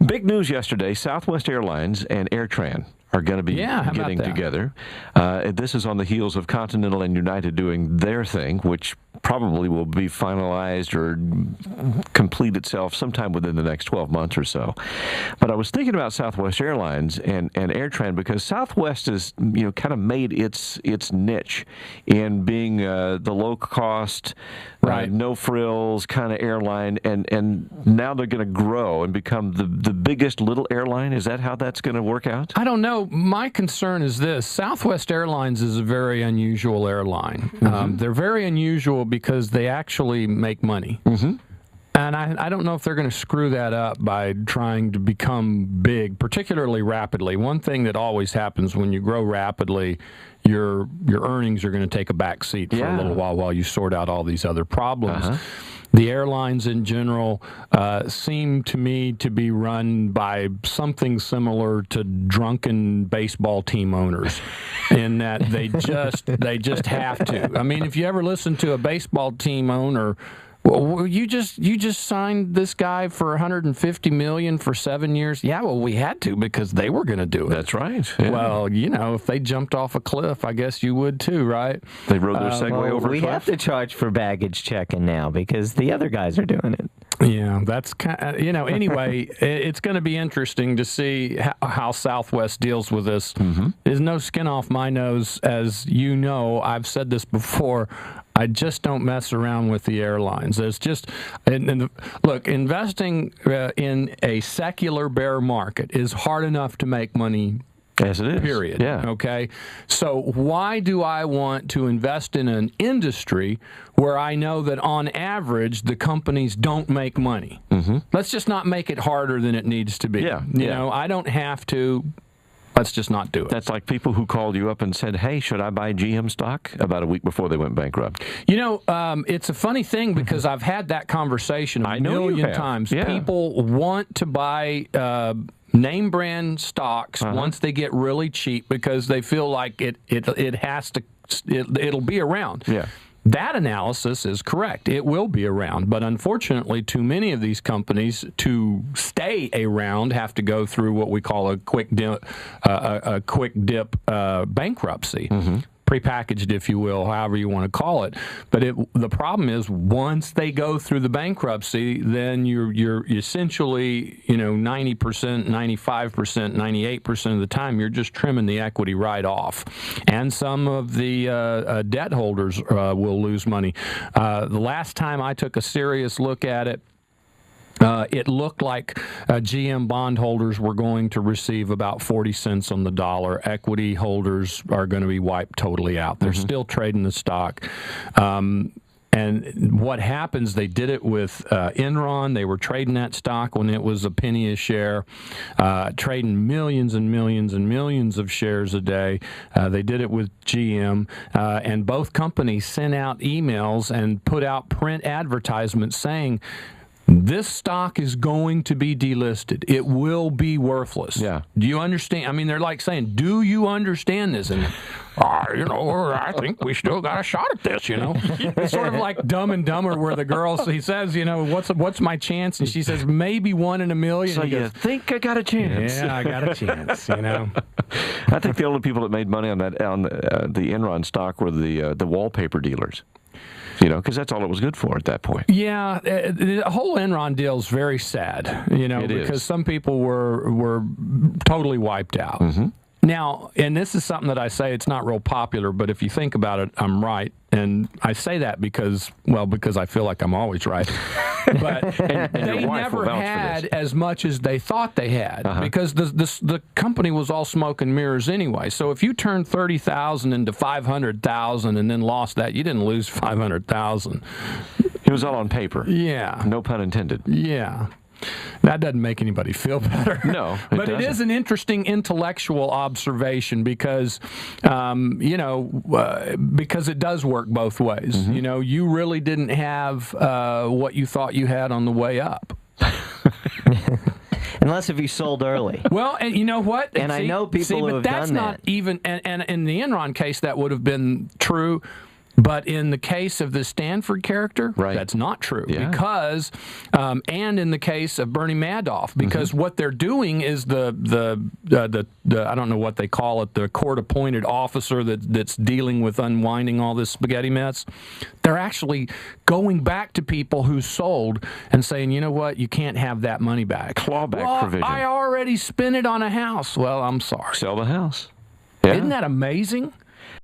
Big news yesterday, Southwest Airlines and AirTran are going to be getting together. This is on the heels of Continental and United doing their thing, which probably will be finalized or complete itself sometime within the next 12 months or so. But I was thinking about Southwest Airlines and AirTran because Southwest has kind of made its niche in being the low cost, no frills kind of airline, and now they're going to grow and become the biggest little airline. Is that how that's going to work out? I don't know. My concern is this. Southwest Airlines is a very unusual airline. They're very unusual because they actually make money. And I don't know if they're going to screw that up by trying to become big, particularly rapidly. One thing that always happens when you grow rapidly, your earnings are going to take a back seat for a little while you sort out all these other problems. The airlines in general seem to me to be run by something similar to drunken baseball team owners in that they just have to. I mean, if you ever listen to a baseball team owner, well, you just signed this guy for $150 million for 7 years. Yeah, well, we had to because they were going to do it. That's right. Yeah. Well, if they jumped off a cliff, I guess you would too, right? They rode their Segway over a cliff. We have to charge for baggage checking now because the other guys are doing it. Yeah, that's kind of, anyway, it's going to be interesting to see how Southwest deals with this. There's no skin off my nose, as you know. I've said this before. I just don't mess around with the airlines. There's just, look, investing in a secular bear market is hard enough to make money. As it is. Period. Yeah. Okay. So why do I want to invest in an industry where I know that on average the companies don't make money? Let's just not make it harder than it needs to be. You know, I don't have to. Let's just not do it. That's like people who called you up and said, hey, should I buy GM stock? About a week before they went bankrupt. It's a funny thing because I've had that conversation a million times. People want to buy name brand stocks once they get really cheap because they feel like it'll be around. That analysis is correct. It will be around. But unfortunately, too many of these companies, to stay around, have to go through what we call a quick dip bankruptcy. Prepackaged, if you will, however you want to call it. But the problem is once they go through the bankruptcy, then you're essentially 90%, 95%, 98% of the time you're just trimming the equity right off, and some of the debt holders will lose money. The last time I took a serious look at it, it looked like GM bondholders were going to receive about 40 cents on the dollar. Equity holders are going to be wiped totally out. They're still trading the stock. And what happens, they did it with Enron. They were trading that stock when it was a penny a share, trading millions and millions and millions of shares a day. They did it with GM, and both companies sent out emails and put out print advertisements saying, this stock is going to be delisted. It will be worthless. Yeah. Do you understand? I mean, they're like saying, do you understand this? And, I think we still got a shot at this, It's sort of like Dumb and Dumber where the girl, he says, what's my chance? And she says, maybe 1 in a million. So you think I got a chance? Yeah, I got a chance, I think the only people that made money on that the Enron stock were the wallpaper dealers. Because that's all it was good for at that point. Yeah, the whole Enron deal is very sad, because some people were totally wiped out. Now, and this is something that I say, it's not real popular, but if you think about it, I'm right. And I say that because I feel like I'm always right. But they never had as much as they thought they had because the company was all smoke and mirrors anyway. So if you turned 30,000 into 500,000 and then lost that, you didn't lose 500,000. It was all on paper. Yeah. No pun intended. Yeah. That doesn't make anybody feel better. No, but it is an interesting intellectual observation because, because it does work both ways. You really didn't have what you thought you had on the way up. Unless if you sold early. Well, and you know what? And I know people who have done that. Not even, and in the Enron case, that would have been true. But in the case of the Stanford character, that's not true. Because, and in the case of Bernie Madoff, because what they're doing is the I don't know what they call it, the court-appointed officer that's dealing with unwinding all this spaghetti mess. They're actually going back to people who sold and saying, you know what, you can't have that money back. Clawback provision. I already spent it on a house. Well, I'm sorry. Sell the house. Yeah. Isn't that amazing?